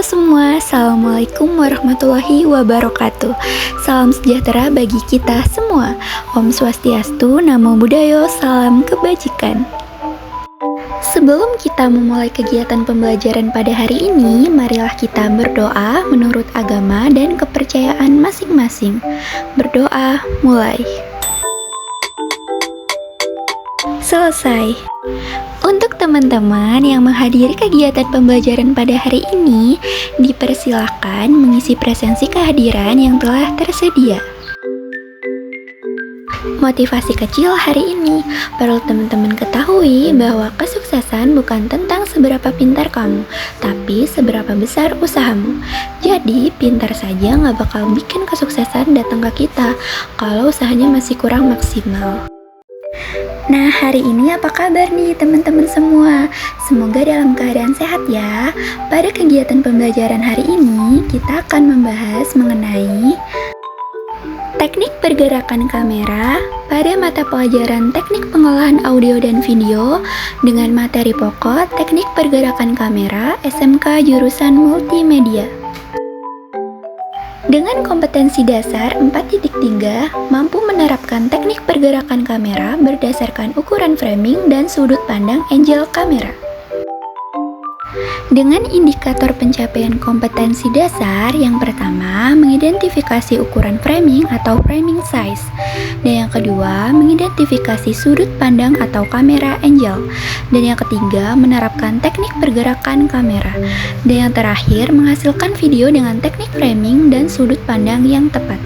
semua, Assalamualaikum warahmatullahi wabarakatuh. Salam sejahtera bagi kita semua. Om Swastiastu, Namo Buddhaya, salam kebajikan. Sebelum kita memulai kegiatan pembelajaran pada hari ini, marilah kita berdoa menurut agama dan kepercayaan masing-masing. Berdoa, mulai. Selesai. Untuk teman-teman yang menghadiri kegiatan pembelajaran pada hari ini, dipersilakan mengisi presensi kehadiran yang telah tersedia. Motivasi kecil hari ini, perlu teman-teman ketahui bahwa kesuksesan bukan tentang seberapa pintar kamu, tapi seberapa besar usahamu. Jadi, pintar saja nggak bakal bikin kesuksesan datang ke kita kalau usahanya masih kurang maksimal. Nah, hari ini apa kabar nih teman-teman semua? Semoga dalam keadaan sehat ya. Pada kegiatan pembelajaran hari ini, kita akan membahas mengenai teknik pergerakan kamera pada mata pelajaran teknik pengolahan audio dan video dengan materi pokok teknik pergerakan kamera SMK jurusan multimedia. Dengan kompetensi dasar 4.3, mampu menerapkan teknik pergerakan kamera berdasarkan ukuran framing dan sudut pandang angle kamera. Dengan indikator pencapaian kompetensi dasar, yang pertama, mengidentifikasi ukuran framing atau framing size. Dan yang kedua, mengidentifikasi sudut pandang atau kamera angle. Dan yang ketiga, menerapkan teknik pergerakan kamera. Dan yang terakhir, menghasilkan video dengan teknik framing dan sudut pandang yang tepat.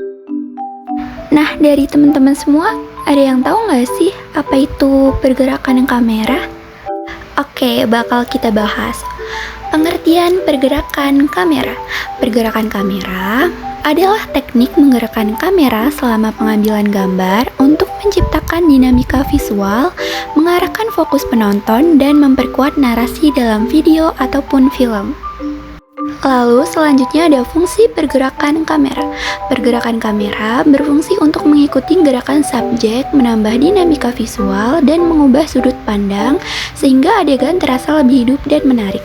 Nah, dari teman-teman semua, ada yang tahu nggak sih apa itu pergerakan kamera? Oke, bakal kita bahas. Pengertian pergerakan kamera. Pergerakan kamera adalah teknik menggerakkan kamera selama pengambilan gambar untuk menciptakan dinamika visual, mengarahkan fokus penonton, dan memperkuat narasi dalam video ataupun film. Lalu selanjutnya ada fungsi pergerakan kamera. Pergerakan kamera berfungsi untuk mengikuti gerakan subjek, menambah dinamika visual, dan mengubah sudut pandang sehingga adegan terasa lebih hidup dan menarik.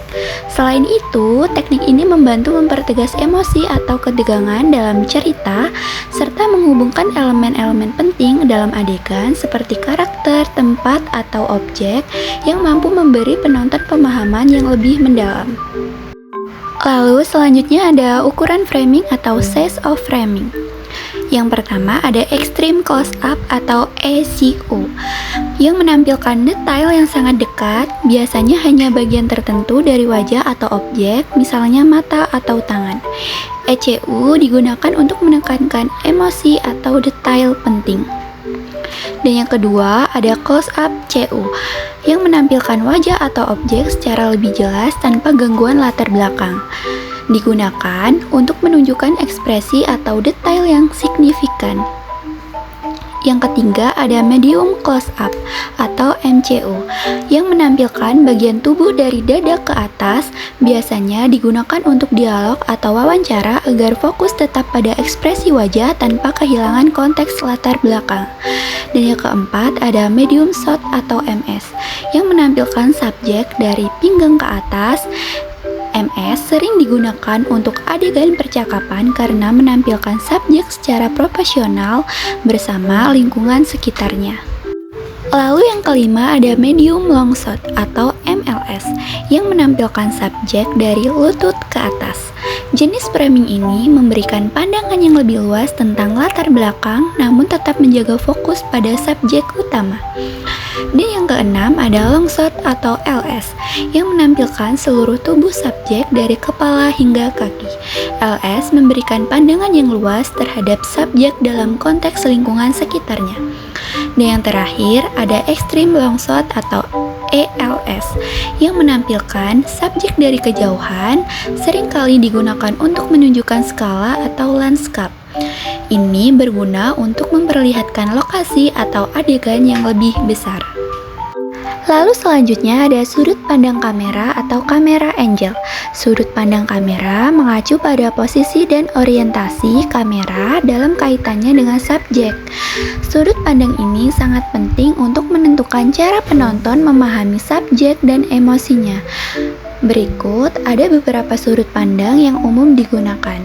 Selain itu, teknik ini membantu mempertegas emosi atau ketegangan dalam cerita, serta menghubungkan elemen-elemen penting dalam adegan seperti karakter, tempat, atau objek yang mampu memberi penonton pemahaman yang lebih mendalam. Lalu selanjutnya ada ukuran framing atau size of framing. Yang pertama ada extreme close up atau ECO yang menampilkan detail yang sangat dekat, biasanya hanya bagian tertentu dari wajah atau objek, misalnya mata atau tangan. ECU digunakan untuk menekankan emosi atau detail penting. Dan yang kedua ada close up CU yang menampilkan wajah atau objek secara lebih jelas tanpa gangguan latar belakang. Digunakan untuk menunjukkan ekspresi atau detail yang signifikan. Yang ketiga ada medium close up atau MCU yang menampilkan bagian tubuh dari dada ke atas, biasanya digunakan untuk dialog atau wawancara agar fokus tetap pada ekspresi wajah tanpa kehilangan konteks latar belakang. Dan yang keempat ada medium shot atau MS yang menampilkan subjek dari pinggang ke atas. MS sering digunakan untuk adegan percakapan karena menampilkan subjek secara profesional bersama lingkungan sekitarnya. Lalu yang kelima ada medium long shot atau MLS yang menampilkan subjek dari lutut ke atas. Jenis framing ini memberikan pandangan yang lebih luas tentang latar belakang namun tetap menjaga fokus pada subjek utama. Dan yang keenam ada long shot atau LS yang menampilkan seluruh tubuh subjek dari kepala hingga kaki. LS memberikan pandangan yang luas terhadap subjek dalam konteks lingkungan sekitarnya. Dan yang terakhir ada extreme long shot atau ELS yang menampilkan subjek dari kejauhan, seringkali digunakan untuk menunjukkan skala atau landscape. Ini berguna untuk memperlihatkan lokasi atau adegan yang lebih besar. Lalu selanjutnya ada sudut pandang kamera atau kamera angle. Sudut pandang kamera mengacu pada posisi dan orientasi kamera dalam kaitannya dengan subjek. Sudut pandang ini sangat penting untuk menentukan cara penonton memahami subjek dan emosinya. Berikut ada beberapa sudut pandang yang umum digunakan.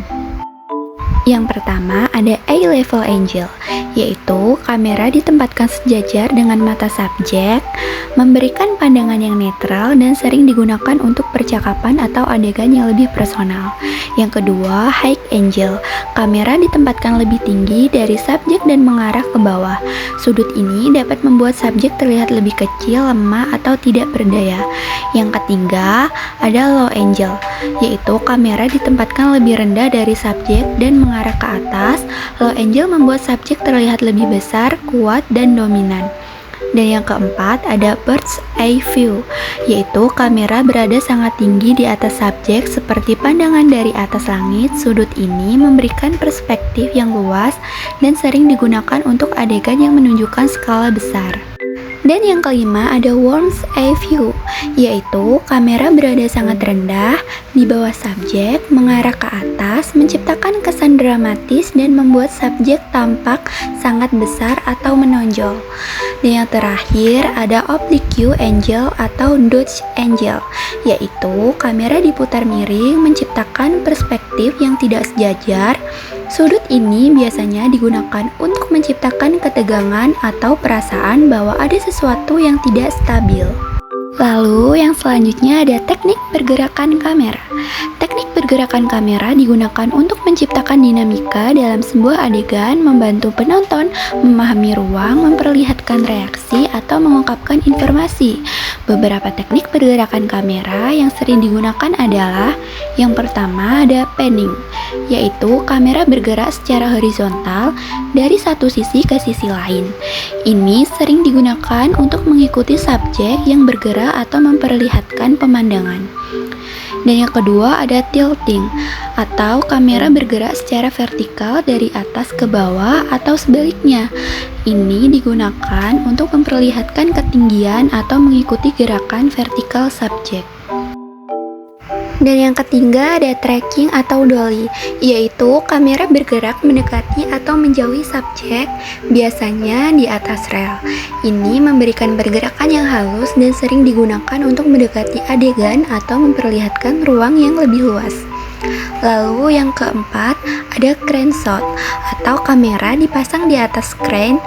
Yang pertama ada eye level angle, yaitu kamera ditempatkan sejajar dengan mata subjek, memberikan pandangan yang netral dan sering digunakan untuk percakapan atau adegan yang lebih personal. Yang kedua, high angle, kamera ditempatkan lebih tinggi dari subjek dan mengarah ke bawah. Sudut ini dapat membuat subjek terlihat lebih kecil, lemah, atau tidak berdaya. Yang ketiga, ada low angle, yaitu kamera ditempatkan lebih rendah dari subjek dan mengarah ke atas. Low angle membuat subjek terlihat lebih besar, kuat, dan dominan. Dan yang keempat ada bird's eye view, yaitu kamera berada sangat tinggi di atas subjek seperti pandangan dari atas langit. Sudut ini memberikan perspektif yang luas dan sering digunakan untuk adegan yang menunjukkan skala besar. Dan yang kelima ada worm's eye view, yaitu kamera berada sangat rendah di bawah subjek, mengarah ke atas, menciptakan kesan dramatis dan membuat subjek tampak sangat besar atau menonjol. Dan yang terakhir ada oblique angle atau Dutch angle, yaitu kamera diputar miring menciptakan perspektif yang tidak sejajar. Sudut ini biasanya digunakan untuk menciptakan ketegangan atau perasaan bahwa ada sesuatu yang tidak stabil. Lalu yang selanjutnya ada teknik pergerakan kamera. Teknik pergerakan kamera digunakan untuk menciptakan dinamika dalam sebuah adegan, membantu penonton memahami ruang, memperlihatkan reaksi, atau mengungkapkan informasi. Beberapa teknik pergerakan kamera yang sering digunakan adalah yang pertama ada panning, yaitu kamera bergerak secara horizontal dari satu sisi ke sisi lain. Ini sering digunakan untuk mengikuti subjek yang bergerak atau memperlihatkan pemandangan. Dan yang kedua ada tilting, atau kamera bergerak secara vertikal dari atas ke bawah atau sebaliknya. Ini digunakan untuk memperlihatkan ketinggian atau mengikuti gerakan vertikal subjek. Dan yang ketiga ada tracking atau dolly, yaitu kamera bergerak mendekati atau menjauhi subjek, biasanya di atas rel. Ini memberikan pergerakan yang halus dan sering digunakan untuk mendekati adegan atau memperlihatkan ruang yang lebih luas. Lalu yang keempat ada crane shot, atau kamera dipasang di atas crane,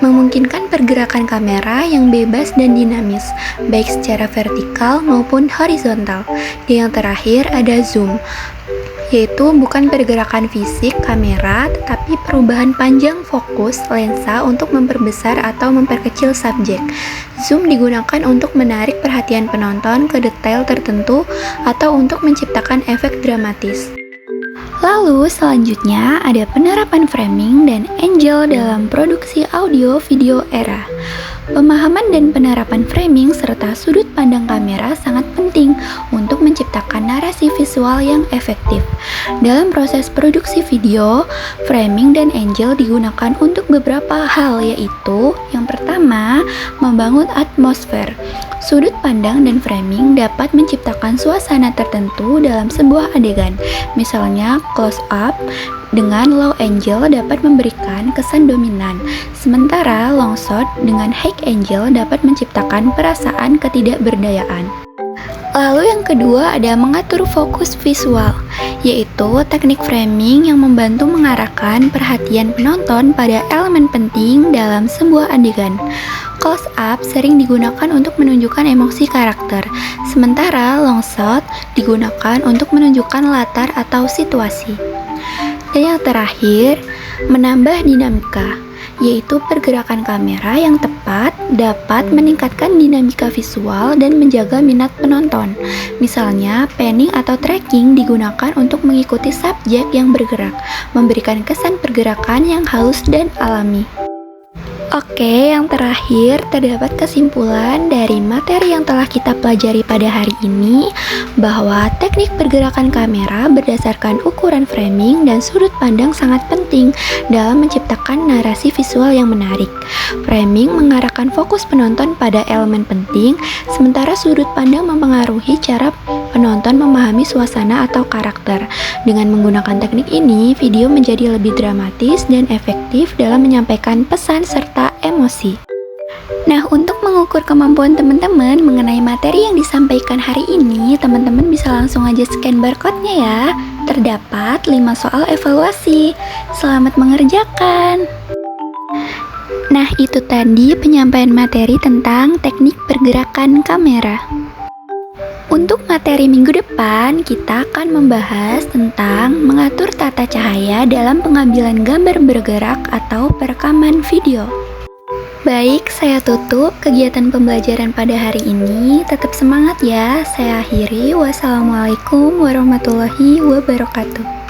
memungkinkan pergerakan kamera yang bebas dan dinamis, baik secara vertikal maupun horizontal. Dan yang terakhir ada zoom, yaitu bukan pergerakan fisik kamera, tetapi perubahan panjang fokus lensa untuk memperbesar atau memperkecil subjek. Zoom digunakan untuk menarik perhatian penonton ke detail tertentu atau untuk menciptakan efek dramatis. Lalu selanjutnya ada penerapan framing dan angle dalam produksi audio video era. Pemahaman dan penerapan framing serta sudut pandang kamera sangat penting untuk menciptakan narasi visual yang efektif. Dalam proses produksi video, framing dan angle digunakan untuk beberapa hal, yaitu yang pertama, membangun atmosfer. Sudut pandang dan framing dapat menciptakan suasana tertentu dalam sebuah adegan. Misalnya, close up dengan low angle dapat memberikan kesan dominan, sementara long shot dengan high angle dapat menciptakan perasaan ketidakberdayaan. Lalu yang kedua ada mengatur fokus visual, yaitu teknik framing yang membantu mengarahkan perhatian penonton pada elemen penting dalam sebuah adegan. Close up sering digunakan untuk menunjukkan emosi karakter, sementara long shot digunakan untuk menunjukkan latar atau situasi. Dan yang terakhir, menambah dinamika, yaitu pergerakan kamera yang tepat dapat meningkatkan dinamika visual dan menjaga minat penonton. Misalnya, panning atau tracking digunakan untuk mengikuti subjek yang bergerak, memberikan kesan pergerakan yang halus dan alami. Oke, yang terakhir terdapat kesimpulan dari materi yang telah kita pelajari pada hari ini bahwa teknik pergerakan kamera berdasarkan ukuran framing dan sudut pandang sangat penting dalam menciptakan narasi visual yang menarik. Framing mengarahkan fokus penonton pada elemen penting, sementara sudut pandang mempengaruhi cara penonton memahami suasana atau karakter. Dengan menggunakan teknik ini, video menjadi lebih dramatis dan efektif dalam menyampaikan pesan serta emosi. Nah, untuk mengukur kemampuan teman-teman mengenai materi yang disampaikan hari ini, teman-teman bisa langsung aja scan barcode-nya ya. Terdapat 5 soal evaluasi. Selamat mengerjakan. Nah, itu tadi penyampaian materi tentang teknik pergerakan kamera. Untuk materi minggu depan, kita akan membahas tentang mengatur tata cahaya dalam pengambilan gambar bergerak atau perekaman video. Baik, saya tutup kegiatan pembelajaran pada hari ini. Tetap semangat ya. Saya akhiri. Wassalamualaikum warahmatullahi wabarakatuh.